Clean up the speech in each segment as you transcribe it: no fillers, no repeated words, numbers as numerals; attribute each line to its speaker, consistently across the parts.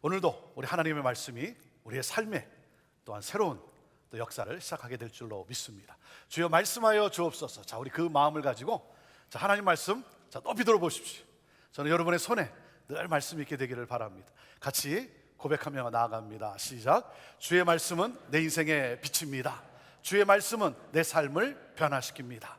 Speaker 1: 오늘도 우리 하나님의 말씀이 우리의 삶에 또한 새로운 또 역사를 시작하게 될 줄로 믿습니다. 주여 말씀하여 주옵소서. 자, 우리 그 마음을 가지고 하나님 말씀 높이 들어보십시오. 저는 여러분의 손에 늘 말씀이 있게 되기를 바랍니다. 같이 고백하며 나아갑니다. 시작. 주의 말씀은 내 인생의 빛입니다. 주의 말씀은 내 삶을 변화시킵니다.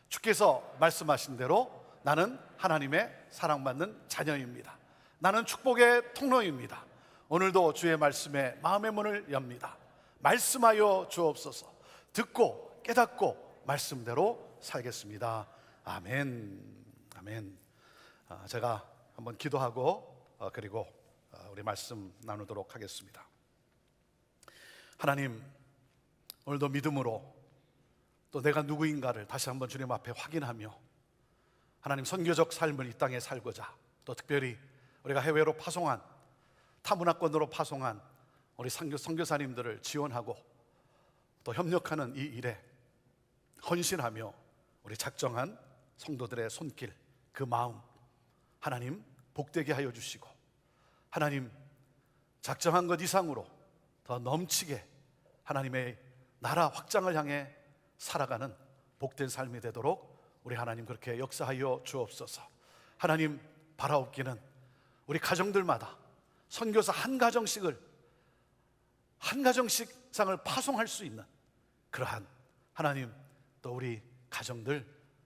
Speaker 1: 주께서 말씀하신 대로 나는 하나님의 사랑받는 자녀입니다. 나는 축복의 통로입니다. 오늘도 주의 말씀에 마음의 문을 엽니다. 말씀하여 주옵소서. 듣고 깨닫고 말씀대로 살겠습니다. 아멘. 아멘. 제가 한번 기도하고 그리고 우리 말씀 나누도록 하겠습니다. 하나님, 오늘도 믿음으로 또 내가 누구인가를 다시 한번 주님 앞에 확인하며 하나님 선교적 삶을 이 땅에 살고자, 또 특별히 우리가 해외로 파송한, 타문화권으로 파송한 우리 선교사님들을 지원하고 또 협력하는 이 일에 헌신하며 우리 작정한 성도들의 손길, 그 마음 하나님 복되게 하여 주시고, 하나님 작정한 것 이상으로 더 넘치게 하나님의 나라 확장을 향해 살아가는 복된 삶이 되도록 우리 하나님 그렇게 역사하여 주옵소서. 하나님 바라옵기는 우리 가정들마다 선교사 한 가정씩상을 파송할 수 있는 그러한 하나님 또 우리 가정들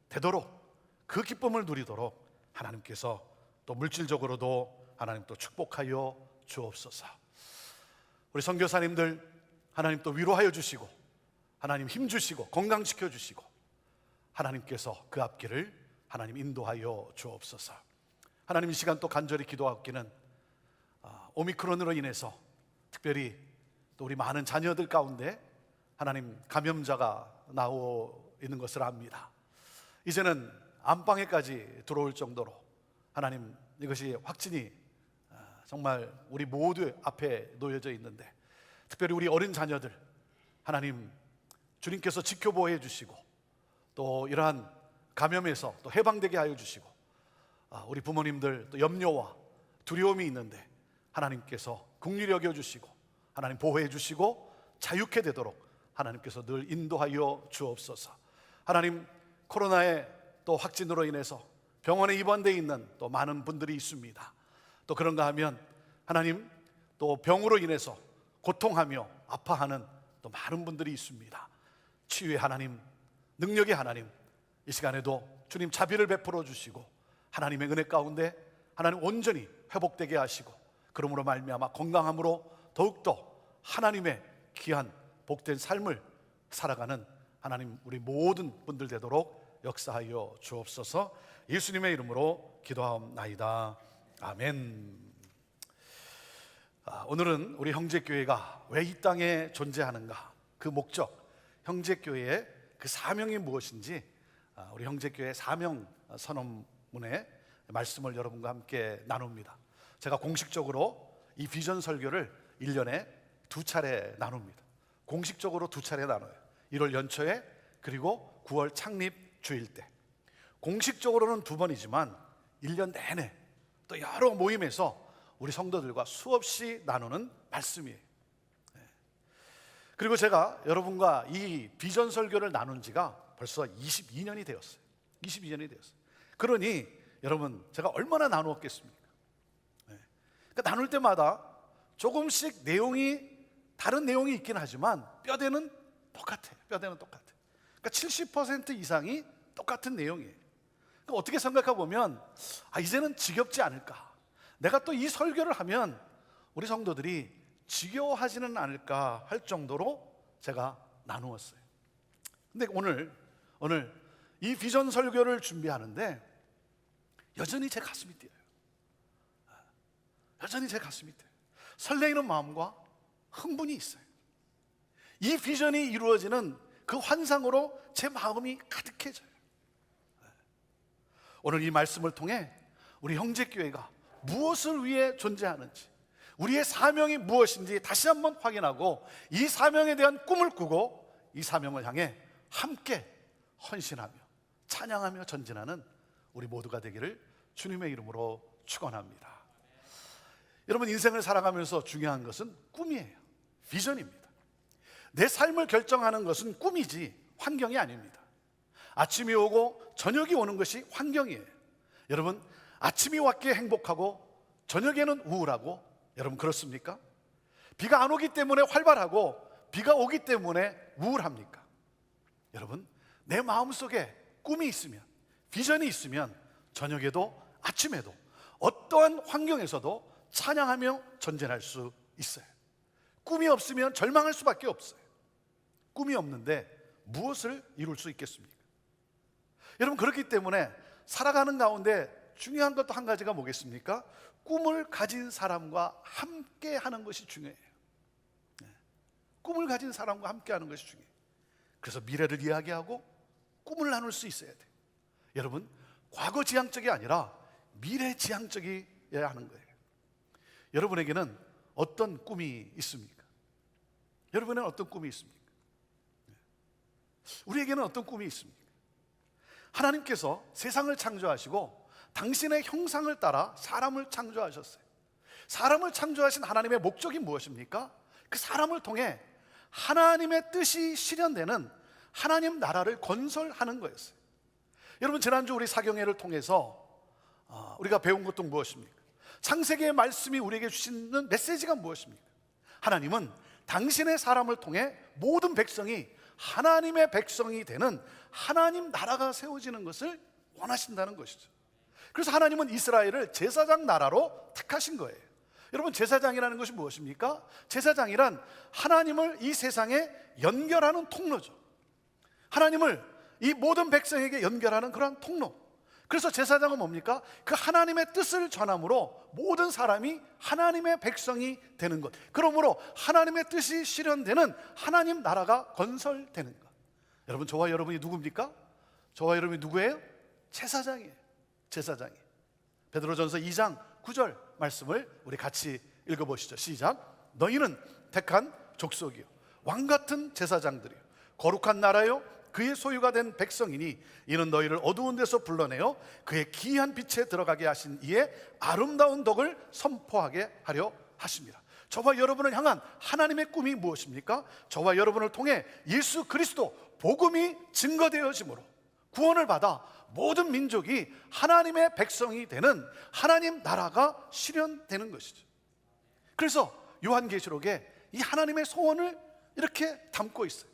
Speaker 1: 되도록 그 기쁨을 누리도록 하나님께서 또 물질적으로도 하나님 또 축복하여 주옵소서. 우리 선교사님들 하나님 또 위로하여 주시고 하나님 힘 주시고 건강시켜 주시고 하나님께서 그 앞길을 하나님 인도하여 주옵소서. 하나님 이 시간 또 간절히 기도하기는 오미크론으로 인해서 특별히 또 우리 많은 자녀들 가운데 하나님 감염자가 나오고 있는 것을 압니다. 이제는 안방에까지 들어올 정도로 하나님 이것이 확진이 정말 우리 모두 앞에 놓여져 있는데, 특별히 우리 어린 자녀들 하나님 주님께서 지켜보호해 주시고 또 이러한 감염에서 또 해방되게 하여 주시고, 우리 부모님들 또 염려와 두려움이 있는데 하나님께서 긍휼히 여겨 주시고 하나님 보호해 주시고 자유케 되도록 하나님께서 늘 인도하여 주옵소서. 하나님 코로나의 또 확진으로 인해서 병원에 입원되어 있는 또 많은 분들이 있습니다. 또 그런가 하면 하나님 또 병으로 인해서 고통하며 아파하는 또 많은 분들이 있습니다. 치유의 하나님, 능력의 하나님, 이 시간에도 주님 자비를 베풀어 주시고 하나님의 은혜 가운데 하나님 온전히 회복되게 하시고, 그러므로 말미암아 건강함으로 더욱더 하나님의 귀한 복된 삶을 살아가는 하나님 우리 모든 분들 되도록 역사하여 주옵소서. 예수님의 이름으로 기도하옵나이다. 아멘. 오늘은 우리 형제교회가 왜 이 땅에 존재하는가, 그 목적, 형제교회의 그 사명이 무엇인지 우리 형제교회 사명 선언문의 말씀을 여러분과 함께 나눕니다. 제가 공식적으로 이 비전 설교를 1년에 2차례 나눕니다. 공식적으로 2차례 나눠요. 1월 연초에 그리고 9월 창립 주일 때. 공식적으로는 2번이지만 1년 내내 또 여러 모임에서 우리 성도들과 수없이 나누는 말씀이에요. 그리고 제가 여러분과 이 비전 설교를 나눈 지가 벌써 22년이 되었어요. 22년이 되었어요. 그러니 여러분 제가 얼마나 나누었겠습니까? 그러니까 나눌 때마다 조금씩 다른 내용이 있긴 하지만 뼈대는 똑같아요. 뼈대는 똑같아요. 그러니까 70% 이상이 똑같은 내용이에요. 그러니까 어떻게 생각해 보면 이제는 지겹지 않을까, 내가 또 이 설교를 하면 우리 성도들이 지겨워하지는 않을까 할 정도로 제가 나누었어요. 근데 오늘 이 비전 설교를 준비하는데 여전히 제 가슴이 뛰어요. 여전히 제 가슴이 뛰어요. 설레이는 마음과 흥분이 있어요. 이 비전이 이루어지는 그 환상으로 제 마음이 가득해져요. 오늘 이 말씀을 통해 우리 형제교회가 무엇을 위해 존재하는지, 우리의 사명이 무엇인지 다시 한번 확인하고 이 사명에 대한 꿈을 꾸고 이 사명을 향해 함께 헌신하며 찬양하며 전진하는 우리 모두가 되기를 주님의 이름으로 축원합니다. 여러분, 인생을 살아가면서 중요한 것은 꿈이에요. 비전입니다. 내 삶을 결정하는 것은 꿈이지 환경이 아닙니다. 아침이 오고 저녁이 오는 것이 환경이에요. 여러분, 아침이 왔기에 행복하고 저녁에는 우울하고, 여러분 그렇습니까? 비가 안 오기 때문에 활발하고 비가 오기 때문에 우울합니까? 여러분, 내 마음속에 꿈이 있으면, 비전이 있으면 저녁에도 아침에도 어떠한 환경에서도 찬양하며 전진할 수 있어요. 꿈이 없으면 절망할 수밖에 없어요. 꿈이 없는데 무엇을 이룰 수 있겠습니까? 여러분, 그렇기 때문에 살아가는 가운데 중요한 것도 한 가지가 뭐겠습니까? 꿈을 가진 사람과 함께 하는 것이 중요해요. 꿈을 가진 사람과 함께 하는 것이 중요해요. 그래서 미래를 이야기하고 꿈을 나눌 수 있어야 돼요. 여러분, 과거 지향적이 아니라 미래 지향적이어야 하는 거예요. 여러분에게는 어떤 꿈이 있습니까? 여러분에게는 어떤 꿈이 있습니까? 우리에게는 어떤 꿈이 있습니까? 하나님께서 세상을 창조하시고 당신의 형상을 따라 사람을 창조하셨어요. 사람을 창조하신 하나님의 목적이 무엇입니까? 그 사람을 통해 하나님의 뜻이 실현되는 하나님 나라를 건설하는 거였어요. 여러분, 지난주 우리 사경회를 통해서 우리가 배운 것도 무엇입니까? 창세기의 말씀이 우리에게 주시는 메시지가 무엇입니까? 하나님은 당신의 사람을 통해 모든 백성이 하나님의 백성이 되는 하나님 나라가 세워지는 것을 원하신다는 것이죠. 그래서 하나님은 이스라엘을 제사장 나라로 택하신 거예요. 여러분, 제사장이라는 것이 무엇입니까? 제사장이란 하나님을 이 세상에 연결하는 통로죠. 하나님을 이 모든 백성에게 연결하는 그러한 통로. 그래서 제사장은 뭡니까? 그 하나님의 뜻을 전함으로 모든 사람이 하나님의 백성이 되는 것. 그러므로 하나님의 뜻이 실현되는 하나님 나라가 건설되는 것. 여러분, 저와 여러분이 누굽니까? 저와 여러분이 누구예요? 제사장이에요. 제사장이에요. 베드로전서 2장 9절 말씀을 우리 같이 읽어보시죠. 시작. 너희는 택한 족속이요 왕같은 제사장들이요 거룩한 나라요 그의 소유가 된 백성이니 이는 너희를 어두운 데서 불러내어 그의 기이한 빛에 들어가게 하신 이의 아름다운 덕을 선포하게 하려 하십니다. 저와 여러분을 향한 하나님의 꿈이 무엇입니까? 저와 여러분을 통해 예수 그리스도 복음이 증거되어짐으로 구원을 받아 모든 민족이 하나님의 백성이 되는 하나님 나라가 실현되는 것이죠. 그래서 요한계시록에 이 하나님의 소원을 이렇게 담고 있어요.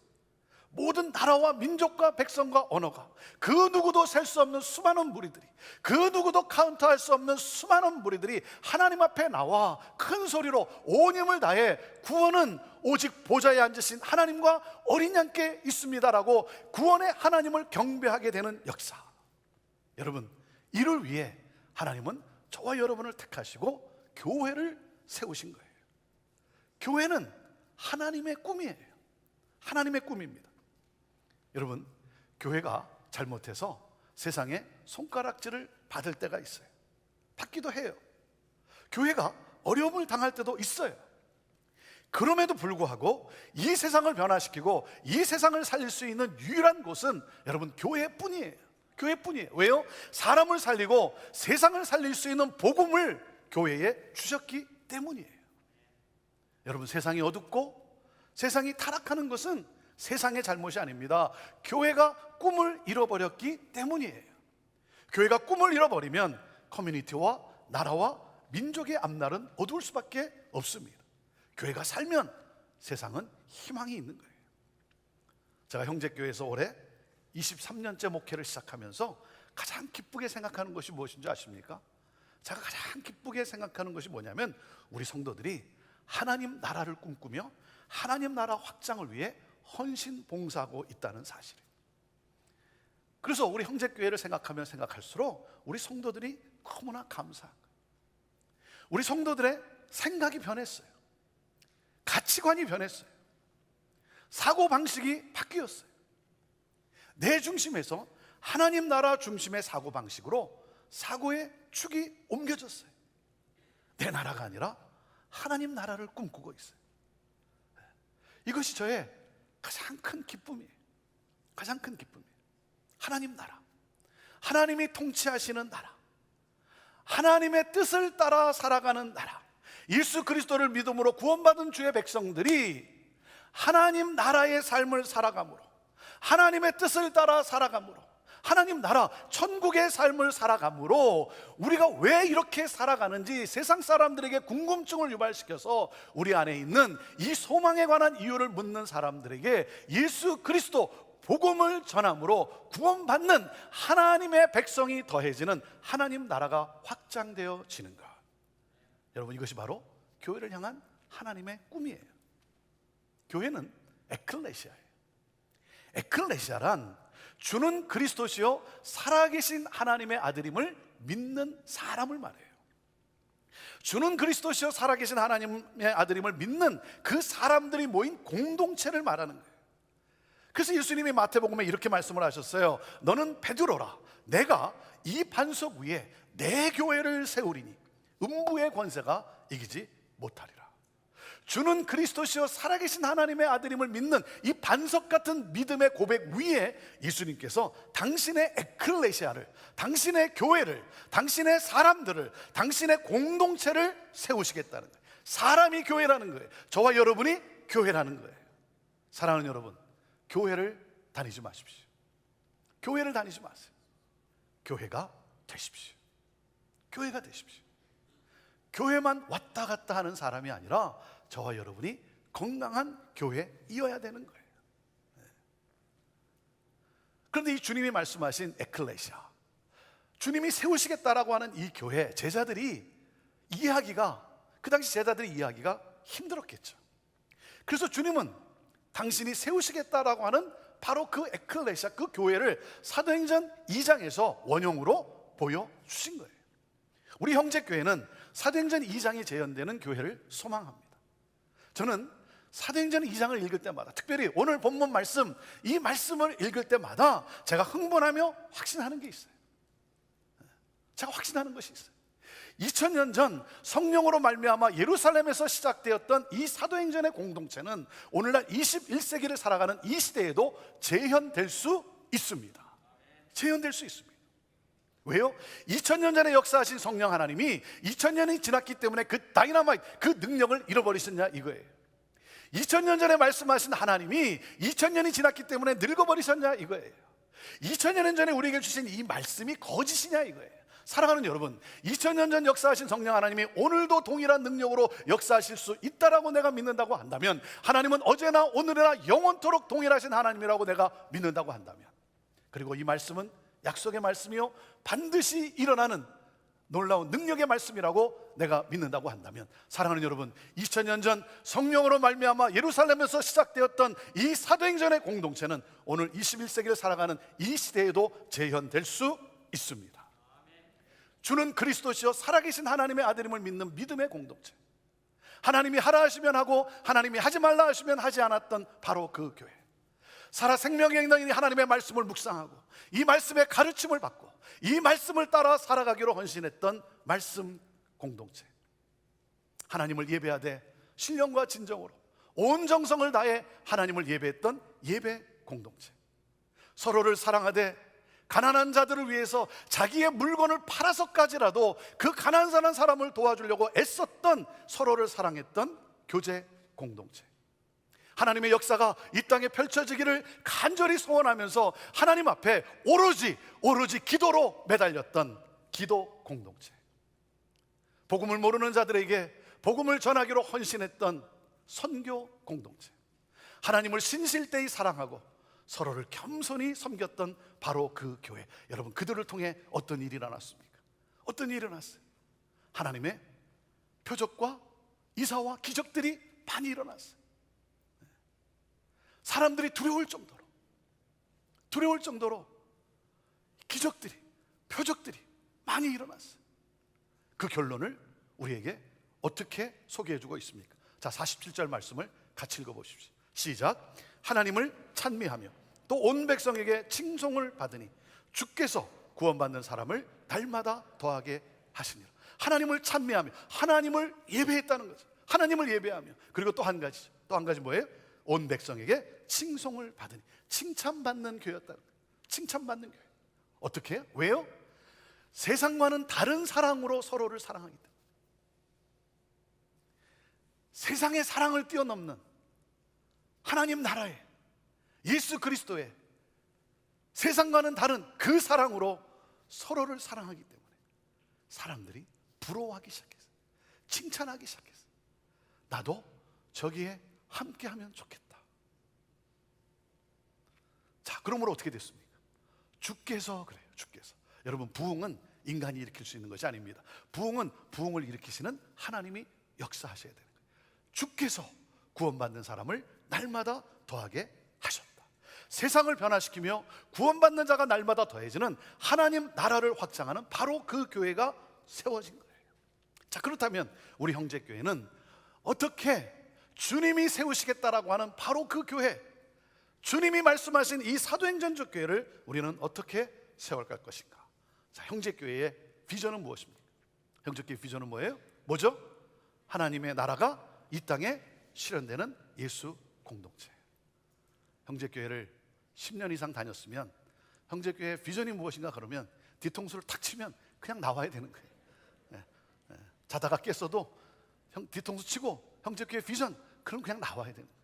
Speaker 1: 모든 나라와 민족과 백성과 언어가, 그 누구도 셀 수 없는 수많은 무리들이, 그 누구도 카운트할 수 없는 수많은 무리들이 하나님 앞에 나와 큰 소리로 온 힘을 다해 구원은 오직 보좌에 앉으신 하나님과 어린 양께 있습니다라고 구원의 하나님을 경배하게 되는 역사. 여러분, 이를 위해 하나님은 저와 여러분을 택하시고 교회를 세우신 거예요. 교회는 하나님의 꿈이에요. 하나님의 꿈입니다. 여러분, 교회가 잘못해서 세상에 손가락질을 받을 때가 있어요. 받기도 해요. 교회가 어려움을 당할 때도 있어요. 그럼에도 불구하고 이 세상을 변화시키고 이 세상을 살릴 수 있는 유일한 곳은 여러분 교회뿐이에요. 교회뿐이에요. 왜요? 사람을 살리고 세상을 살릴 수 있는 복음을 교회에 주셨기 때문이에요. 여러분, 세상이 어둡고 세상이 타락하는 것은 세상의 잘못이 아닙니다. 교회가 꿈을 잃어버렸기 때문이에요. 교회가 꿈을 잃어버리면 커뮤니티와 나라와 민족의 앞날은 어두울 수밖에 없습니다. 교회가 살면 세상은 희망이 있는 거예요. 제가 형제교회에서 올해 23년째 목회를 시작하면서 가장 기쁘게 생각하는 것이 무엇인지 아십니까? 제가 가장 기쁘게 생각하는 것이 뭐냐면 우리 성도들이 하나님 나라를 꿈꾸며 하나님 나라 확장을 위해 헌신 봉사하고 있다는 사실이에요. 그래서 우리 형제교회를 생각하면 생각할수록 우리 성도들이 너무나 감사한 거예요. 우리 성도들의 생각이 변했어요. 가치관이 변했어요. 사고방식이 바뀌었어요. 내 중심에서 하나님 나라 중심의 사고방식으로 사고의 축이 옮겨졌어요. 내 나라가 아니라 하나님 나라를 꿈꾸고 있어요. 이것이 저의 가장 큰 기쁨이에요. 가장 큰 기쁨이에요. 하나님 나라, 하나님이 통치하시는 나라, 하나님의 뜻을 따라 살아가는 나라, 예수 그리스도를 믿음으로 구원받은 주의 백성들이 하나님 나라의 삶을 살아감으로, 하나님의 뜻을 따라 살아감으로, 하나님 나라 천국의 삶을 살아감으로 우리가 왜 이렇게 살아가는지 세상 사람들에게 궁금증을 유발시켜서 우리 안에 있는 이 소망에 관한 이유를 묻는 사람들에게 예수 그리스도 복음을 전함으로 구원받는 하나님의 백성이 더해지는 하나님 나라가 확장되어지는 것. 여러분, 이것이 바로 교회를 향한 하나님의 꿈이에요. 교회는 에클레시아예요. 에클레시아란 주는 그리스도시요 살아계신 하나님의 아들임을 믿는 사람을 말해요. 주는 그리스도시요 살아계신 하나님의 아들임을 믿는 그 사람들이 모인 공동체를 말하는 거예요. 그래서 예수님이 마태복음에 이렇게 말씀을 하셨어요. 너는 베드로라. 내가 이 반석 위에 내 교회를 세우리니 음부의 권세가 이기지 못하리라. 주는 그리스도시요 살아계신 하나님의 아들임을 믿는 이 반석 같은 믿음의 고백 위에 예수님께서 당신의 에클레시아를, 당신의 교회를, 당신의 사람들을, 당신의 공동체를 세우시겠다는 거예요. 사람이 교회라는 거예요. 저와 여러분이 교회라는 거예요. 사랑하는 여러분, 교회를 다니지 마십시오. 교회를 다니지 마세요. 교회가 되십시오. 교회가 되십시오. 교회만 왔다 갔다 하는 사람이 아니라 저와 여러분이 건강한 교회이어야 되는 거예요. 그런데 이 주님이 말씀하신 에클레시아, 주님이 세우시겠다라고 하는 이 교회, 제자들이 이해하기가, 그 당시 제자들이 이해하기가 힘들었겠죠. 그래서 주님은 당신이 세우시겠다라고 하는 바로 그 에클레시아, 그 교회를 사도행전 2장에서 원형으로 보여주신 거예요. 우리 형제교회는 사도행전 2장이 재현되는 교회를 소망합니다. 저는 사도행전 2장을 읽을 때마다, 특별히 오늘 본문 말씀, 이 말씀을 읽을 때마다 제가 흥분하며 확신하는 게 있어요. 제가 확신하는 것이 있어요. 2000년 전 성령으로 말미암아 예루살렘에서 시작되었던 이 사도행전의 공동체는 오늘날 21세기를 살아가는 이 시대에도 재현될 수 있습니다. 재현될 수 있습니다. 왜요? 2000년 전에 역사하신 성령 하나님이 2000년이 지났기 때문에 그 다이너마이트, 그 능력을 잃어버리셨냐 이거예요. 2000년 전에 말씀하신 하나님이 2000년이 지났기 때문에 늙어버리셨냐 이거예요. 2000년 전에 우리에게 주신 이 말씀이 거짓이냐 이거예요. 사랑하는 여러분, 2000년 전 역사하신 성령 하나님이 오늘도 동일한 능력으로 역사하실 수 있다라고 내가 믿는다고 한다면, 하나님은 어제나 오늘이나 영원토록 동일하신 하나님이라고 내가 믿는다고 한다면, 그리고 이 말씀은 약속의 말씀이요 반드시 일어나는 놀라운 능력의 말씀이라고 내가 믿는다고 한다면, 사랑하는 여러분, 2000년 전 성령으로 말미암아 예루살렘에서 시작되었던 이 사도행전의 공동체는 오늘 21세기를 살아가는 이 시대에도 재현될 수 있습니다. 주는 그리스도시요 살아계신 하나님의 아들임을 믿는 믿음의 공동체, 하나님이 하라 하시면 하고 하나님이 하지 말라 하시면 하지 않았던 바로 그 교회, 살아 생명의 행당이 하나님의 말씀을 묵상하고 이 말씀의 가르침을 받고 이 말씀을 따라 살아가기로 헌신했던 말씀 공동체, 하나님을 예배하되 신령과 진정으로 온 정성을 다해 하나님을 예배했던 예배 공동체, 서로를 사랑하되 가난한 자들을 위해서 자기의 물건을 팔아서까지라도 그 가난한 사람을 도와주려고 애썼던, 서로를 사랑했던 교제 공동체, 하나님의 역사가 이 땅에 펼쳐지기를 간절히 소원하면서 하나님 앞에 오로지 기도로 매달렸던 기도 공동체, 복음을 모르는 자들에게 복음을 전하기로 헌신했던 선교 공동체, 하나님을 신실되이 사랑하고 서로를 겸손히 섬겼던 바로 그 교회. 여러분, 그들을 통해 어떤 일이 일어났습니까? 어떤 일이 일어났어요? 하나님의 표적과 이사와 기적들이 많이 일어났어요. 사람들이 두려울 정도로 기적들이, 표적들이 많이 일어났어요. 그 결론을 우리에게 어떻게 소개해주고 있습니까? 자, 47절 말씀을 같이 읽어보십시오. 시작. 하나님을 찬미하며 또 온 백성에게 칭송을 받으니 주께서 구원받는 사람을 날마다 더하게 하시니라. 하나님을 찬미하며 하나님을 예배했다는 거죠. 하나님을 예배하며, 그리고 또 한 가지 뭐예요? 온 백성에게 칭송을 받으니, 칭찬받는 교회였다는 거예요. 칭찬받는 교회. 어떻게 해요? 왜요? 세상과는 다른 사랑으로 서로를 사랑하기 때문에. 세상의 사랑을 뛰어넘는 하나님 나라의 예수 그리스도의 세상과는 다른 그 사랑으로 서로를 사랑하기 때문에 사람들이 부러워하기 시작했어요. 칭찬하기 시작했어요. 나도 저기에 함께하면 좋겠다. 자, 그러므로 어떻게 됐습니까? 주께서 그래요. 주께서. 여러분, 부흥은 인간이 일으킬 수 있는 것이 아닙니다. 부흥은 부흥을 일으키시는 하나님이 역사하셔야 되는 거예요. 주께서 구원받는 사람을 날마다 더하게 하셨다. 세상을 변화시키며 구원받는 자가 날마다 더해지는 하나님 나라를 확장하는 바로 그 교회가 세워진 거예요. 자, 그렇다면 우리 형제교회는 어떻게 주님이 세우시겠다라고 하는 바로 그 교회, 주님이 말씀하신 이 사도행전적 교회를 우리는 어떻게 세워갈 것인가? 자, 형제교회의 비전은 무엇입니까? 형제교회 비전은 뭐예요? 뭐죠? 하나님의 나라가 이 땅에 실현되는 예수 공동체. 형제교회를 10년 이상 다녔으면 형제교회의 비전이 무엇인가 그러면 뒤통수를 탁 치면 그냥 나와야 되는 거예요. 자다가 깼어도 뒤통수 치고 형제교회 비전, 그럼 그냥 나와야 되는 거예요.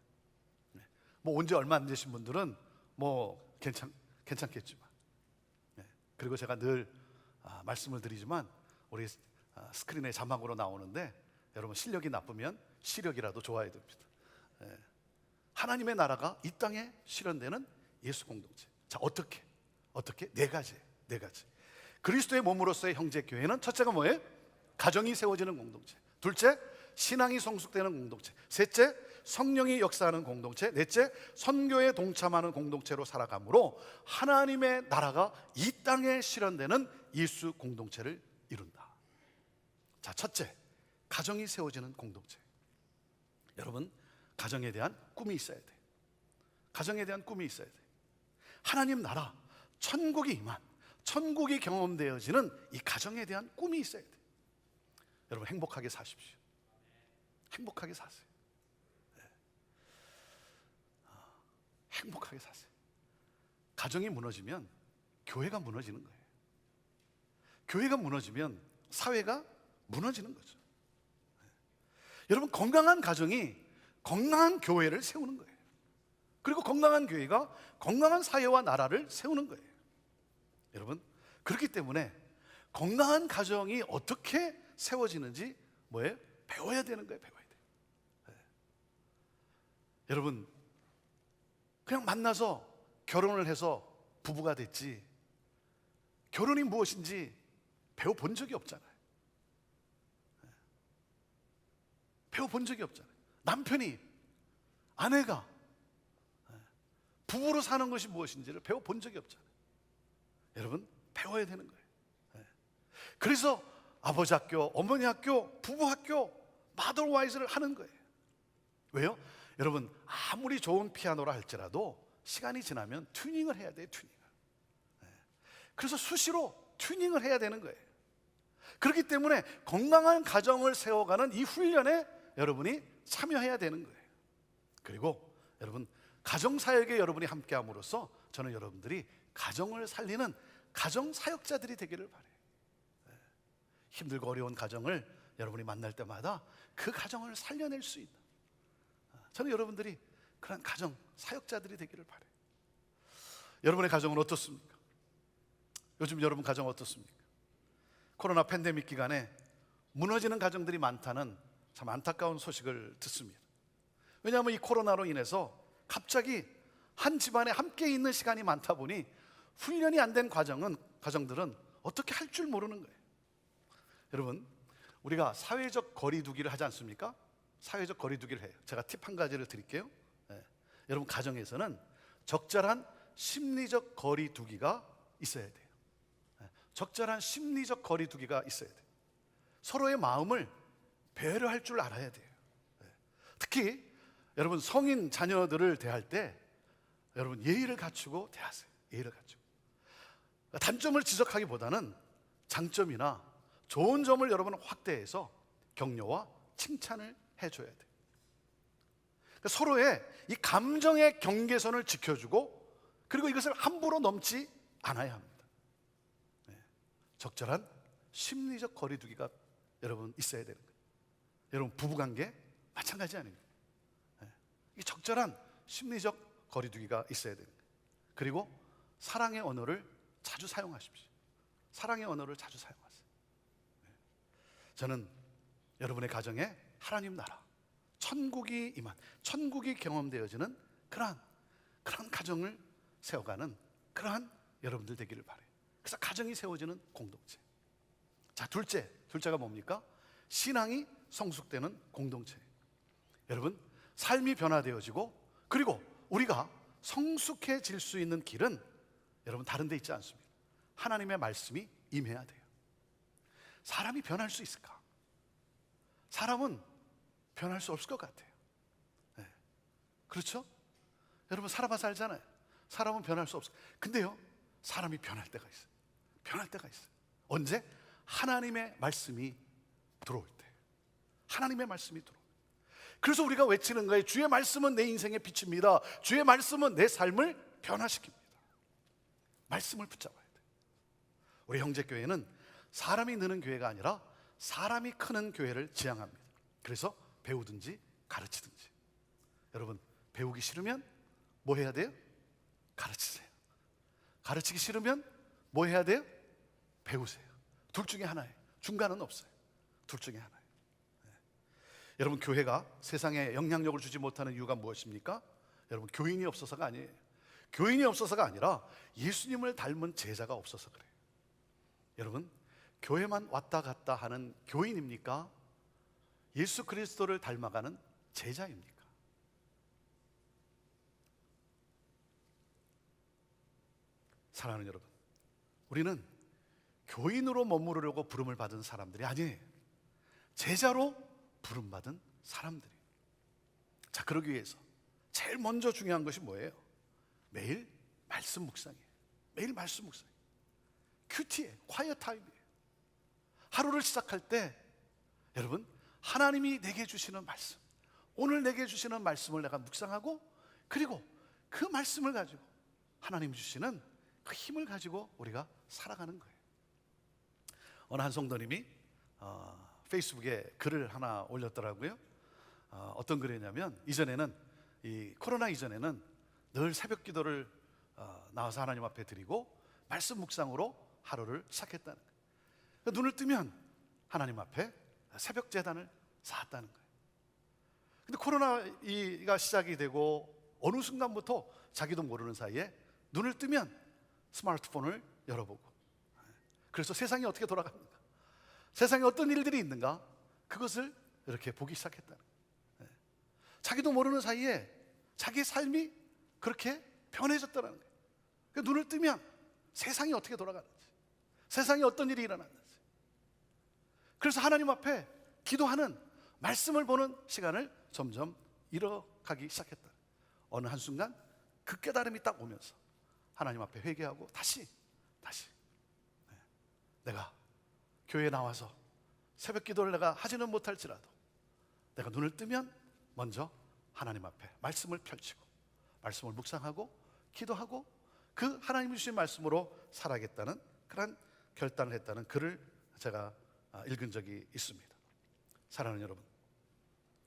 Speaker 1: 뭐 온 지 얼마 안 되신 분들은 뭐 괜찮겠지만, 그리고 제가 늘 말씀을 드리지만 우리 스크린에 자막으로 나오는데 여러분, 실력이 나쁘면 시력이라도 좋아야 됩니다. 하나님의 나라가 이 땅에 실현되는 예수 공동체. 자, 어떻게? 네 가지. 그리스도의 몸으로서의 형제교회는 첫째가 뭐예요? 가정이 세워지는 공동체. 둘째, 신앙이 성숙되는 공동체. 셋째, 성령이 역사하는 공동체. 넷째, 선교에 동참하는 공동체로 살아가므로 하나님의 나라가 이 땅에 실현되는 예수 공동체를 이룬다. 자, 첫째, 가정이 세워지는 공동체. 여러분, 가정에 대한 꿈이 있어야 돼. 가정에 대한 꿈이 있어야 돼. 하나님 나라, 천국이 임한, 천국이 경험되어지는 이 가정에 대한 꿈이 있어야 돼. 여러분, 행복하게 사십시오. 행복하게 사세요. 행복하게 사세요. 가정이 무너지면 교회가 무너지는 거예요. 교회가 무너지면 사회가 무너지는 거죠. 여러분, 건강한 가정이 건강한 교회를 세우는 거예요. 그리고 건강한 교회가 건강한 사회와 나라를 세우는 거예요. 여러분, 그렇기 때문에 건강한 가정이 어떻게 세워지는지 뭐예요? 배워야 되는 거예요. 배워야 돼요. 여러분, 그냥 만나서 결혼을 해서 부부가 됐지 결혼이 무엇인지 배워본 적이 없잖아요. 배워본 적이 없잖아요. 남편이, 아내가 부부로 사는 것이 무엇인지를 배워본 적이 없잖아요. 여러분, 배워야 되는 거예요. 그래서 아버지 학교, 어머니 학교, 부부 학교, 마더와이즈를 하는 거예요. 왜요? 여러분, 아무리 좋은 피아노라 할지라도 시간이 지나면 튜닝을 해야 돼요. 튜닝을. 그래서 수시로 튜닝을 해야 되는 거예요. 그렇기 때문에 건강한 가정을 세워가는 이 훈련에 여러분이 참여해야 되는 거예요. 그리고 여러분, 가정사역에 여러분이 함께함으로써 저는 여러분들이 가정을 살리는 가정사역자들이 되기를 바라요. 힘들고 어려운 가정을 여러분이 만날 때마다 그 가정을 살려낼 수 있는, 저는 여러분들이 그런 가정사역자들이 되기를 바라요. 여러분의 가정은 어떻습니까? 요즘 여러분 가정 어떻습니까? 코로나 팬데믹 기간에 무너지는 가정들이 많다는 참 안타까운 소식을 듣습니다. 왜냐하면 이 코로나로 인해서 갑자기 한 집안에 함께 있는 시간이 많다 보니 훈련이 안 된 가정들은 어떻게 할 줄 모르는 거예요. 여러분, 우리가 사회적 거리두기를 하지 않습니까? 사회적 거리두기를 해요. 제가 팁 한 가지를 드릴게요. 여러분, 가정에서는 적절한 심리적 거리두기가 있어야 돼요. 적절한 심리적 거리두기가 있어야 돼요. 서로의 마음을 배려할 줄 알아야 돼요. 특히 여러분, 성인 자녀들을 대할 때 여러분 예의를 갖추고 대하세요. 예의를 갖추고. 단점을 지적하기보다는 장점이나 좋은 점을 여러분은 확대해서 격려와 칭찬을 해줘야 돼요. 서로의 이 감정의 경계선을 지켜주고, 그리고 이것을 함부로 넘지 않아야 합니다. 적절한 심리적 거리두기가 여러분 있어야 되는 거예요. 여러분, 부부관계 마찬가지입니다. 마찬가지 아닙니까? 이 적절한 심리적 거리두기가 있어야 됩니다. 그리고 사랑의 언어를 자주 사용하십시오. 사랑의 언어를 자주 사용하세요. 저는 여러분의 가정에 하나님 나라, 천국이 임한, 천국이 경험되어지는 그러한 가정을 세워가는 그러한 여러분들 되기를 바라요. 그래서 가정이 세워지는 공동체. 자, 둘째가 뭡니까? 신앙이 성숙되는 공동체. 여러분, 삶이 변화되어지고 그리고 우리가 성숙해질 수 있는 길은 여러분 다른 데 있지 않습니다. 하나님의 말씀이 임해야 돼요. 사람이 변할 수 있을까? 사람은 변할 수 없을 것 같아요. 네. 그렇죠? 여러분 살아봐서 알잖아요. 사람은 변할 수 없어요. 근데요, 사람이 변할 때가 있어요. 변할 때가 있어요. 언제? 하나님의 말씀이 들어올 때. 하나님의 말씀이 들어올 때. 그래서 우리가 외치는 거예요. 주의 말씀은 내 인생의 빛입니다. 주의 말씀은 내 삶을 변화시킵니다. 말씀을 붙잡아야 돼요. 우리 형제교회는 사람이 느는 교회가 아니라 사람이 크는 교회를 지향합니다. 그래서 배우든지 가르치든지. 여러분, 배우기 싫으면 뭐 해야 돼요? 가르치세요. 가르치기 싫으면 뭐 해야 돼요? 배우세요. 둘 중에 하나예요. 중간은 없어요. 둘 중에 하나예요. 네. 여러분, 교회가 세상에 영향력을 주지 못하는 이유가 무엇입니까? 여러분, 교인이 없어서가 아니에요. 교인이 없어서가 아니라 예수님을 닮은 제자가 없어서 그래요. 여러분, 교회만 왔다 갔다 하는 교인입니까? 예수 그리스도를 닮아가는 제자입니까? 사랑하는 여러분, 우리는 교인으로 머무르려고 부름을 받은 사람들이 아니에요. 제자로 부름받은 사람들이. 자, 그러기 위해서 제일 먼저 중요한 것이 뭐예요? 매일 말씀 묵상이에요. 매일 말씀 묵상. 큐티예요. 콰이어 타임이에요. 하루를 시작할 때 여러분, 하나님이 내게 주시는 말씀, 오늘 내게 주시는 말씀을 내가 묵상하고 그리고 그 말씀을 가지고 하나님 주시는 그 힘을 가지고 우리가 살아가는 거예요. 어느 한 성도님이 페이스북에 글을 하나 올렸더라고요. 어떤 글이냐면, 이전에는 이 코로나 이전에는 늘 새벽 기도를 나와서 하나님 앞에 드리고 말씀 묵상으로 하루를 시작했다는 거예요. 눈을 뜨면 하나님 앞에 새벽 제단을 쌓았다는 거예요. 근데 코로나가 시작이 되고 어느 순간부터 자기도 모르는 사이에 눈을 뜨면 스마트폰을 열어보고, 그래서 세상이 어떻게 돌아갑니까? 세상에 어떤 일들이 있는가? 그것을 이렇게 보기 시작했다는 거예요. 자기도 모르는 사이에 자기의 삶이 그렇게 변해졌다는 거예요. 그러니까 눈을 뜨면 세상이 어떻게 돌아가는지, 세상에 어떤 일이 일어났는지. 그래서 하나님 앞에 기도하는, 말씀을 보는 시간을 점점 잃어가기 시작했다. 어느 한순간 그 깨달음이 딱 오면서 하나님 앞에 회개하고 다시 내가 교회에 나와서 새벽 기도를 내가 하지는 못할지라도 내가 눈을 뜨면 먼저 하나님 앞에 말씀을 펼치고 말씀을 묵상하고 기도하고 그 하나님 주신 말씀으로 살아야겠다는 그런 결단을 했다는 글을 제가 읽은 적이 있습니다. 사랑하는 여러분,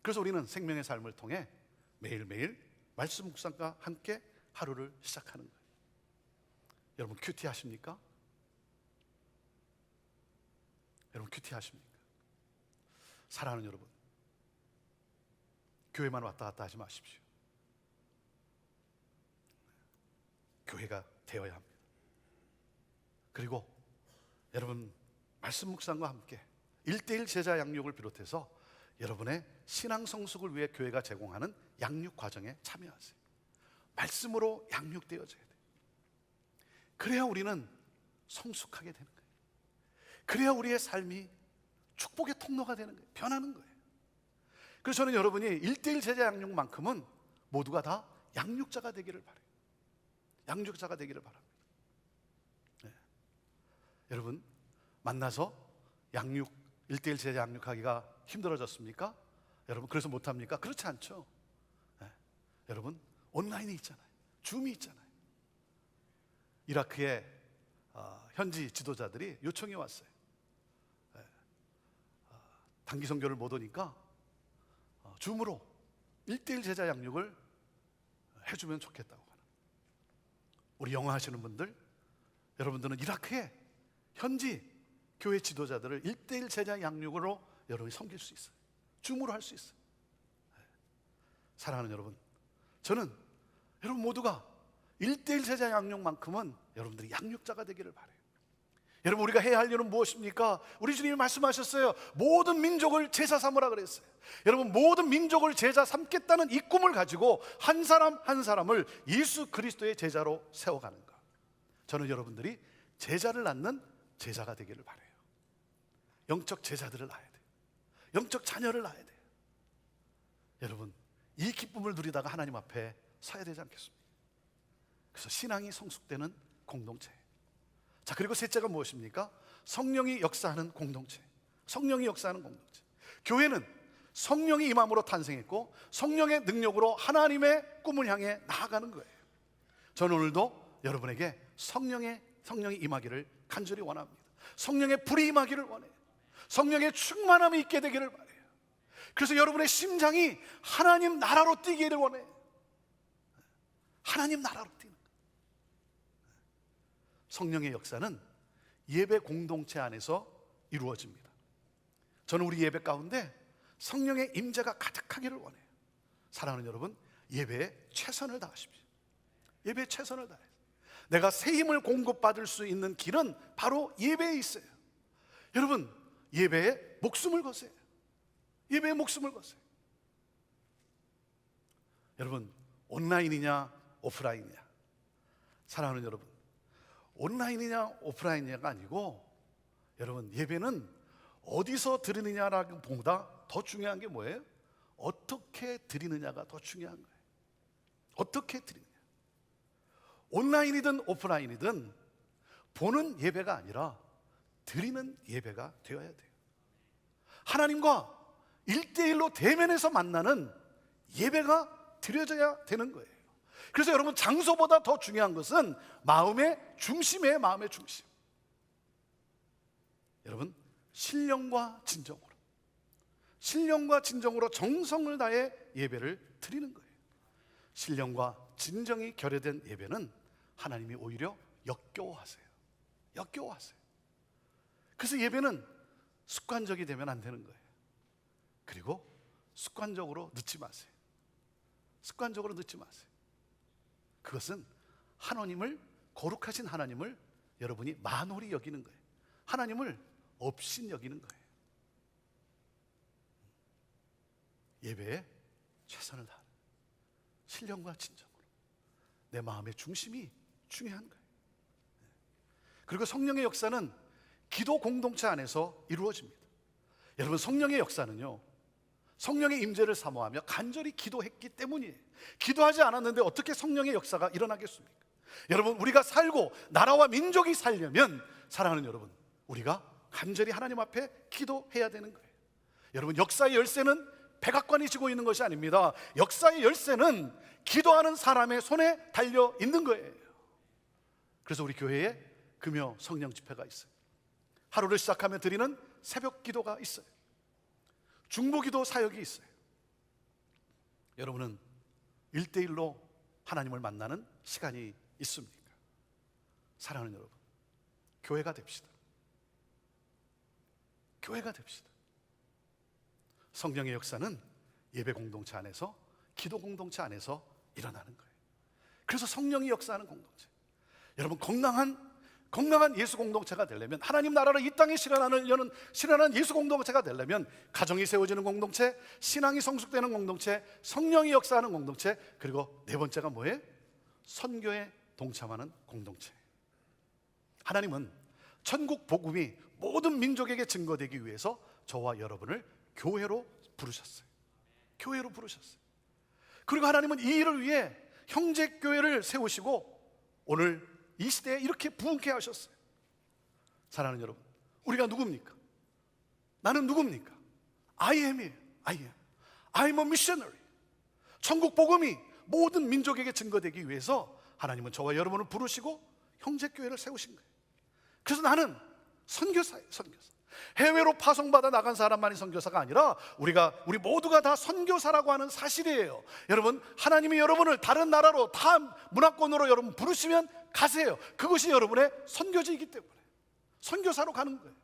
Speaker 1: 그래서 우리는 생명의 삶을 통해 매일매일 말씀 묵상과 함께 하루를 시작하는 거예요. 여러분, 큐티 하십니까? 여러분, 큐티 하십니까? 사랑하는 여러분, 교회만 왔다 갔다 하지 마십시오. 교회가 되어야 합니다. 그리고 여러분, 말씀 묵상과 함께 1:1 제자 양육을 비롯해서 여러분의 신앙 성숙을 위해 교회가 제공하는 양육 과정에 참여하세요. 말씀으로 양육되어져야 돼요. 그래야 우리는 성숙하게 되는 거예요. 그래야 우리의 삶이 축복의 통로가 되는 거예요. 변하는 거예요. 그래서 저는 여러분이 1:1 제자 양육만큼은 모두가 다 양육자가 되기를 바라요. 양육자가 되기를 바랍니다. 네. 여러분, 만나서 1:1 제자 양육하기가 힘들어졌습니까? 여러분, 그래서 못합니까? 그렇지 않죠. 네. 여러분, 온라인이 있잖아요. 줌이 있잖아요. 이라크의 현지 지도자들이 요청이 왔어요. 단기 선교를 못 오니까 줌으로 1:1 제자 양육을 해주면 좋겠다고 하는, 우리 영어 하시는 분들, 여러분들은 이라크에 현지 교회 지도자들을 1:1 제자 양육으로 여러분이 섬길 수 있어요. 줌으로 할 수 있어요. 사랑하는 여러분, 저는 여러분 모두가 1:1 제자 양육만큼은 여러분들이 양육자가 되기를 바라요. 여러분, 우리가 해야 할 일은 무엇입니까? 우리 주님이 말씀하셨어요. 모든 민족을 제자 삼으라 그랬어요. 여러분, 모든 민족을 제자 삼겠다는 이 꿈을 가지고 한 사람 한 사람을 예수 그리스도의 제자로 세워가는 것, 저는 여러분들이 제자를 낳는 제자가 되기를 바라요. 영적 제자들을 낳아야 돼요. 영적 자녀를 낳아야 돼요. 여러분, 이 기쁨을 누리다가 하나님 앞에 서야 되지 않겠습니까? 그래서 신앙이 성숙되는 공동체. 자, 그리고 셋째가 무엇입니까? 성령이 역사하는 공동체. 성령이 역사하는 공동체. 교회는 성령이 임함으로 탄생했고 성령의 능력으로 하나님의 꿈을 향해 나아가는 거예요. 저는 오늘도 여러분에게 성령이 임하기를 간절히 원합니다. 성령의 불이 임하기를 원해요. 성령의 충만함이 있게 되기를 바라요. 그래서 여러분의 심장이 하나님 나라로 뛰기를 원해요. 하나님 나라로 뛰는 거예요. 성령의 역사는 예배 공동체 안에서 이루어집니다. 저는 우리 예배 가운데 성령의 임재가 가득하기를 원해요. 사랑하는 여러분, 예배에 최선을 다하십시오. 예배에 최선을 다해요. 내가 새 힘을 공급받을 수 있는 길은 바로 예배에 있어요. 여러분, 예배에 목숨을 거세요. 예배에 목숨을 거세요. 여러분, 온라인이냐 오프라인이냐, 사랑하는 여러분, 온라인이냐 오프라인이냐가 아니고, 여러분, 예배는 어디서 드리느냐라는 보다 더 중요한 게 뭐예요? 어떻게 드리느냐가 더 중요한 거예요. 어떻게 드리느냐. 온라인이든 오프라인이든 보는 예배가 아니라 드리는 예배가 되어야 돼요. 하나님과 1:1로 대면해서 만나는 예배가 드려져야 되는 거예요. 그래서 여러분, 장소보다 더 중요한 것은 마음의 중심이에요. 마음의 중심. 여러분, 신령과 진정으로 정성을 다해 예배를 드리는 거예요. 신령과 진정이 결여된 예배는 하나님이 오히려 역겨워하세요. 그래서 예배는 습관적이 되면 안 되는 거예요. 그리고 습관적으로 늦지 마세요. 그것은 하나님을, 거룩하신 하나님을 여러분이 만홀히 여기는 거예요. 하나님을 업신 여기는 거예요. 예배에 최선을 다하는, 신령과 진정으로 내 마음의 중심이 중요한 거예요. 그리고 성령의 역사는 기도 공동체 안에서 이루어집니다. 여러분, 성령의 역사는요, 성령의 임재를 사모하며 간절히 기도했기 때문이에요. 기도하지 않았는데 어떻게 성령의 역사가 일어나겠습니까? 여러분, 우리가 살고 나라와 민족이 살려면, 사랑하는 여러분, 우리가 간절히 하나님 앞에 기도해야 되는 거예요. 여러분, 역사의 열쇠는 백악관이 쥐고 있는 것이 아닙니다. 역사의 열쇠는 기도하는 사람의 손에 달려 있는 거예요. 그래서 우리 교회에 금요 성령 집회가 있어요. 하루를 시작하며 드리는 새벽 기도가 있어요. 중보기도 사역이 있어요. 여러분은 1:1로 하나님을 만나는 시간이 있습니까? 사랑하는 여러분, 교회가 됩시다. 성령의 역사는 예배 공동체 안에서, 기도 공동체 안에서 일어나는 거예요. 그래서 성령이 역사하는 공동체. 여러분, 건강한 예수 공동체가 되려면, 하나님 나라를 이 땅에 실현하는 예수 공동체가 되려면, 가정이 세워지는 공동체, 신앙이 성숙되는 공동체, 성령이 역사하는 공동체, 그리고 네 번째가 뭐예요? 선교에 동참하는 공동체. 하나님은 천국 복음이 모든 민족에게 증거되기 위해서 저와 여러분을 교회로 부르셨어요. 그리고 하나님은 이 일을 위해 형제교회를 세우시고 오늘 이 시대에 이렇게 부흥케 하셨어요. 사랑하는 여러분, 우리가 누굽니까? 나는 누굽니까? I am이에요. I'm a missionary. 천국 복음이 모든 민족에게 증거되기 위해서 하나님은 저와 여러분을 부르시고 형제교회를 세우신 거예요. 그래서 나는 선교사예요. 해외로 파송받아 나간 사람만이 선교사가 아니라 우리 모두가 다 선교사라고 하는 사실이에요. 여러분, 하나님이 여러분을 다른 나라로 다 문화권으로 여러분 부르시면 가세요. 그것이 여러분의 선교지이기 때문에 선교사로 가는 거예요.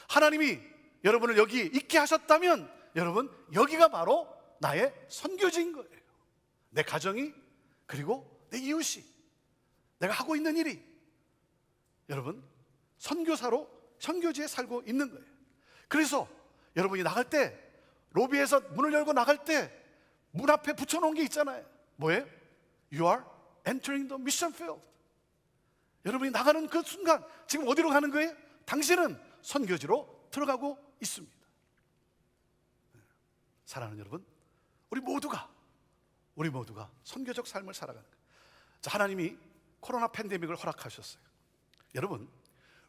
Speaker 1: 하나님이 여러분을 여기 있게 하셨다면 여러분, 여기가 바로 나의 선교지인 거예요. 내 가정이, 그리고 내 이웃이, 내가 하고 있는 일이 여러분 선교사로 선교지에 살고 있는 거예요. 그래서 여러분이 나갈 때, 로비에서 문을 열고 나갈 때 문 앞에 붙여놓은 게 있잖아요. 뭐예요? You are entering the mission field. 여러분이 나가는 그 순간 지금 어디로 가는 거예요? 당신은 선교지로 들어가고 있습니다. 사랑하는 여러분, 우리 모두가 선교적 삶을 살아가는 거예요. 자, 하나님이 코로나 팬데믹을 허락하셨어요. 여러분,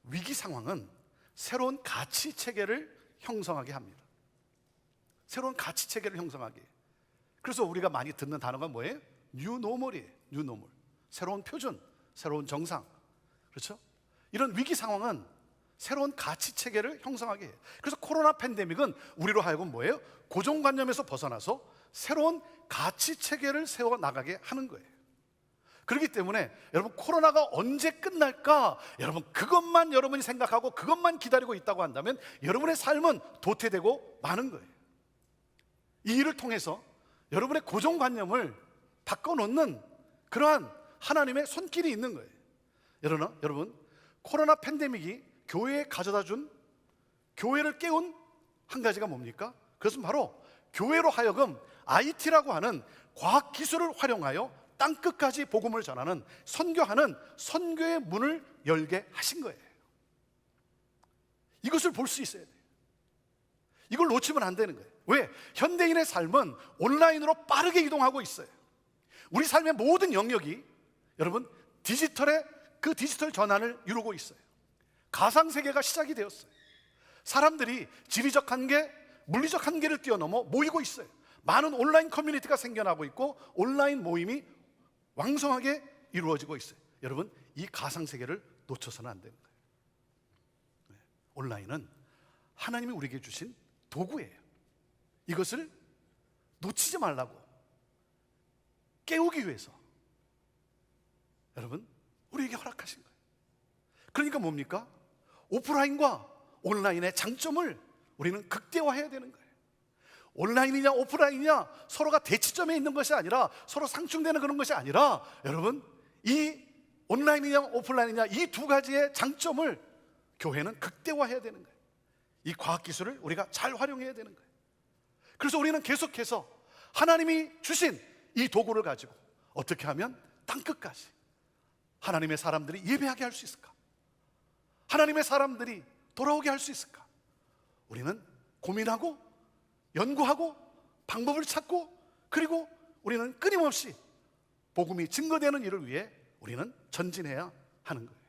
Speaker 1: 위기 상황은 새로운 가치 체계를 형성하게 합니다. 새로운 가치 체계를 형성하게 해요. 그래서 우리가 많이 듣는 단어가 뭐예요? New Normal이에요. New Normal. 새로운 표준, 새로운 정상. 그렇죠? 이런 위기 상황은 새로운 가치 체계를 형성하게 해요. 그래서 코로나 팬데믹은 우리로 하여금 뭐예요? 고정관념에서 벗어나서 새로운 가치 체계를 세워 나가게 하는 거예요. 그렇기 때문에 여러분, 코로나가 언제 끝날까? 여러분, 그것만 여러분이 생각하고 그것만 기다리고 있다고 한다면 여러분의 삶은 도태되고 마는 거예요. 이 일을 통해서 여러분의 고정관념을 바꿔놓는 그러한 하나님의 손길이 있는 거예요. 여러분, 코로나 팬데믹이 교회에 가져다 준, 교회를 깨운 한 가지가 뭡니까? 그것은 바로 교회로 하여금 IT라고 하는 과학기술을 활용하여 땅끝까지 복음을 전하는, 선교하는 선교의 문을 열게 하신 거예요. 이것을 볼 수 있어야 돼요. 이걸 놓치면 안 되는 거예요. 왜? 현대인의 삶은 온라인으로 빠르게 이동하고 있어요. 우리 삶의 모든 영역이 여러분 그 디지털 전환을 이루고 있어요. 가상세계가 시작이 되었어요. 사람들이 지리적 한계, 물리적 한계를 뛰어넘어 모이고 있어요. 많은 온라인 커뮤니티가 생겨나고 있고 온라인 모임이 왕성하게 이루어지고 있어요. 여러분, 이 가상세계를 놓쳐서는 안 되는 거예요. 온라인은 하나님이 우리에게 주신 도구예요. 이것을 놓치지 말라고 깨우기 위해서 여러분 우리에게 허락하신 거예요. 그러니까 뭡니까? 오프라인과 온라인의 장점을 우리는 극대화해야 되는 거예요. 온라인이냐 오프라인이냐 서로가 대치점에 있는 것이 아니라, 서로 상충되는 그런 것이 아니라, 여러분 이 온라인이냐 오프라인이냐 이 두 가지의 장점을 교회는 극대화해야 되는 거예요. 이 과학기술을 우리가 잘 활용해야 되는 거예요. 그래서 우리는 계속해서 하나님이 주신 이 도구를 가지고 어떻게 하면 땅끝까지 하나님의 사람들이 예배하게 할 수 있을까? 하나님의 사람들이 돌아오게 할 수 있을까? 우리는 고민하고 연구하고 방법을 찾고, 그리고 우리는 끊임없이 복음이 증거되는 일을 위해 우리는 전진해야 하는 거예요.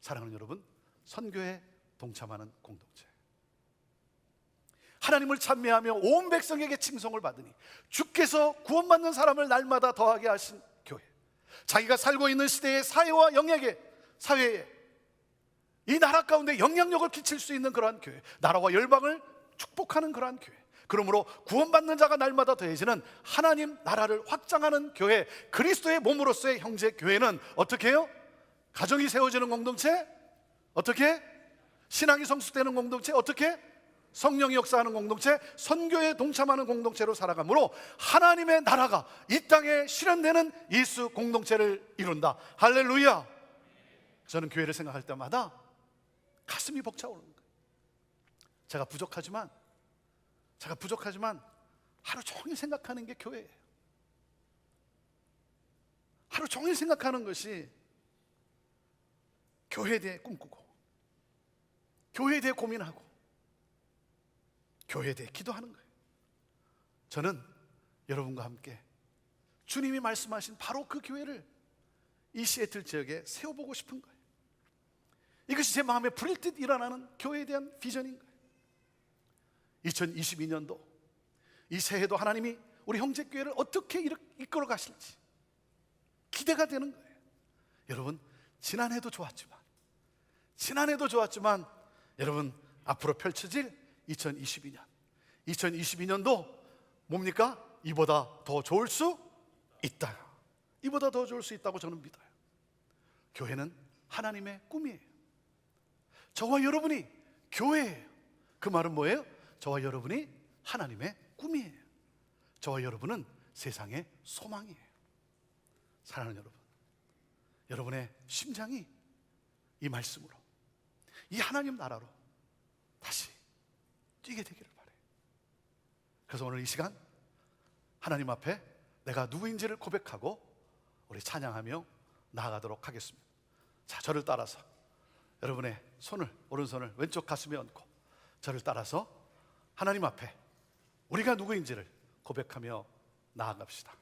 Speaker 1: 사랑하는 여러분, 선교에 동참하는 공동체, 하나님을 찬미하며 온 백성에게 칭송을 받으니 주께서 구원받는 사람을 날마다 더하게 하신 교회, 자기가 살고 있는 시대의 사회와 사회에 이 나라 가운데 영향력을 끼칠 수 있는 그러한 교회, 나라와 열방을 축복하는 그러한 교회, 그러므로 구원받는 자가 날마다 더해지는 하나님 나라를 확장하는 교회, 그리스도의 몸으로서의 형제 교회는 어떻게 해요? 가정이 세워지는 공동체, 어떻게? 신앙이 성숙되는 공동체, 어떻게? 성령이 역사하는 공동체, 선교에 동참하는 공동체로 살아가므로 하나님의 나라가 이 땅에 실현되는 예수 공동체를 이룬다. 할렐루야. 저는 교회를 생각할 때마다 가슴이 벅차오르는 거예요. 제가 부족하지만 하루 종일 생각하는 게 교회예요. 하루 종일 생각하는 것이 교회에 대해 꿈꾸고, 교회에 대해 고민하고, 교회에 대해 기도하는 거예요. 저는 여러분과 함께 주님이 말씀하신 바로 그 교회를 이 시애틀 지역에 세워보고 싶은 거예요. 이것이 제 마음에 불일 듯 일어나는 교회에 대한 비전인 거예요. 2022년도 이 새해도 하나님이 우리 형제교회를 어떻게 이끌어 가실지 기대가 되는 거예요. 여러분, 지난해도 좋았지만 여러분 앞으로 펼쳐질 2022년도 뭡니까? 이보다 더 좋을 수 있다. 이보다 더 좋을 수 있다고 저는 믿어요. 교회는 하나님의 꿈이에요. 저와 여러분이 교회예요. 그 말은 뭐예요? 저와 여러분이 하나님의 꿈이에요. 저와 여러분은 세상의 소망이에요. 사랑하는 여러분, 여러분의 심장이 이 말씀으로, 이 하나님 나라로 다시 뛰게 되기를 바라요. 그래서 오늘 이 시간 하나님 앞에 내가 누구인지를 고백하고 우리 찬양하며 나아가도록 하겠습니다. 자, 저를 따라서 여러분의 손을, 오른손을 왼쪽 가슴에 얹고 저를 따라서 하나님 앞에 우리가 누구인지를 고백하며 나아갑시다.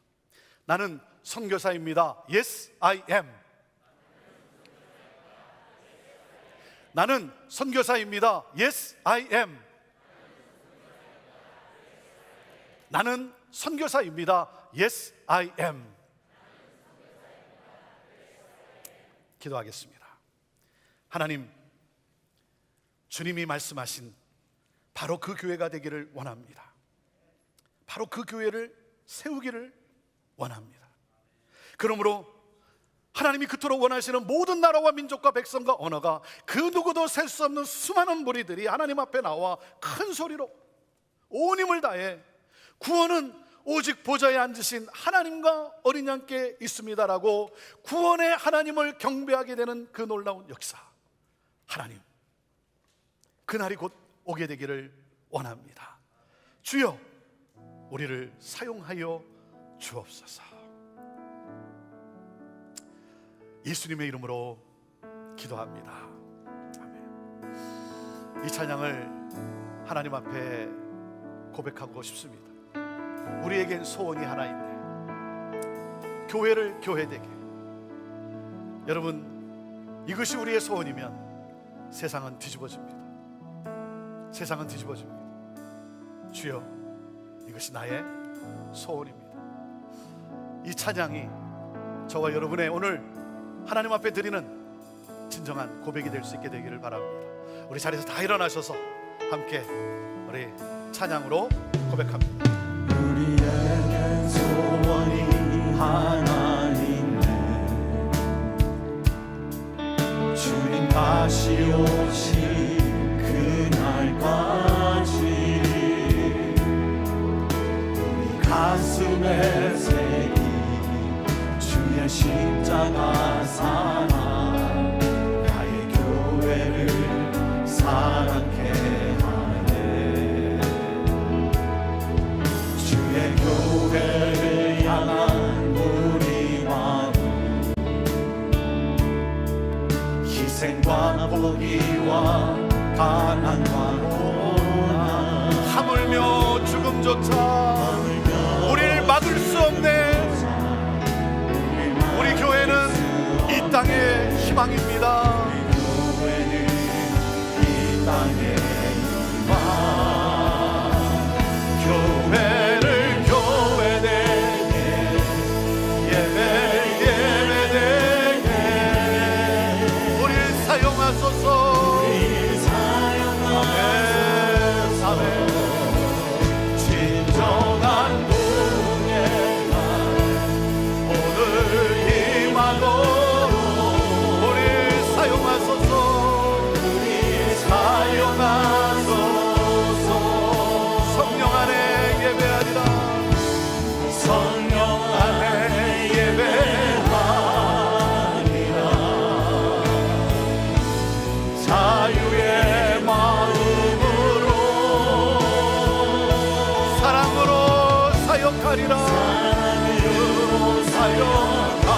Speaker 1: 나는 선교사입니다. Yes, I am. 나는 선교사입니다. Yes, I am. 나는 선교사입니다. Yes, I am. 기도하겠습니다. 하나님, 주님이 말씀하신 바로 그 교회가 되기를 원합니다. 바로 그 교회를 세우기를 원합니다. 그러므로 하나님이 그토록 원하시는 모든 나라와 민족과 백성과 언어가 그 누구도 셀 수 없는 수많은 무리들이 하나님 앞에 나와 큰 소리로 온 힘을 다해 구원은 오직 보좌에 앉으신 하나님과 어린 양께 있습니다라고 구원의 하나님을 경배하게 되는 그 놀라운 역사, 하나님, 그날이 곧 오게 되기를 원합니다. 주여, 우리를 사용하여 주옵소서. 예수님의 이름으로 기도합니다. 아멘. 이 찬양을 하나님 앞에 고백하고 싶습니다. 우리에겐 소원이 하나 있네. 교회를 교회되게. 여러분, 이것이 우리의 소원이면 세상은 뒤집어집니다. 세상은 뒤집어집니다. 주여, 이것이 나의 소원입니다. 이 찬양이 저와 여러분의 오늘 하나님 앞에 드리는 진정한 고백이 될 수 있게 되기를 바랍니다. 우리 자리에서 다 일어나셔서 함께 우리 찬양으로 고백합니다.
Speaker 2: 우리에겐 소원이 하나 있네. 주님 다시 오신 그날까지 우리 가슴에 새긴 주의 십자가 사랑, 나의 교회를 사랑케 하네. 주의 교회를 향한 우리 마음, 희생과 포기와 가난과 고난,
Speaker 1: 하물며 죽음조차 우리를 막을 수 없네. 우리 교회는 이 땅의 희망입니다.
Speaker 2: 우리 교회는 이 땅의 희망. 교회를 교회되게, 예배 예배되게
Speaker 1: 우리를 사용하소서.
Speaker 2: 아멘. 진정한 동행한 오늘 힘하도록
Speaker 1: 우리를 사용하소서.
Speaker 2: 사용하소서.
Speaker 1: 성령 안에 예배하리라.
Speaker 2: 성령 안에 예배하리라. 자유의 마음으로
Speaker 1: 사랑으로 사역하리라.
Speaker 2: 사랑으로 사용하리라.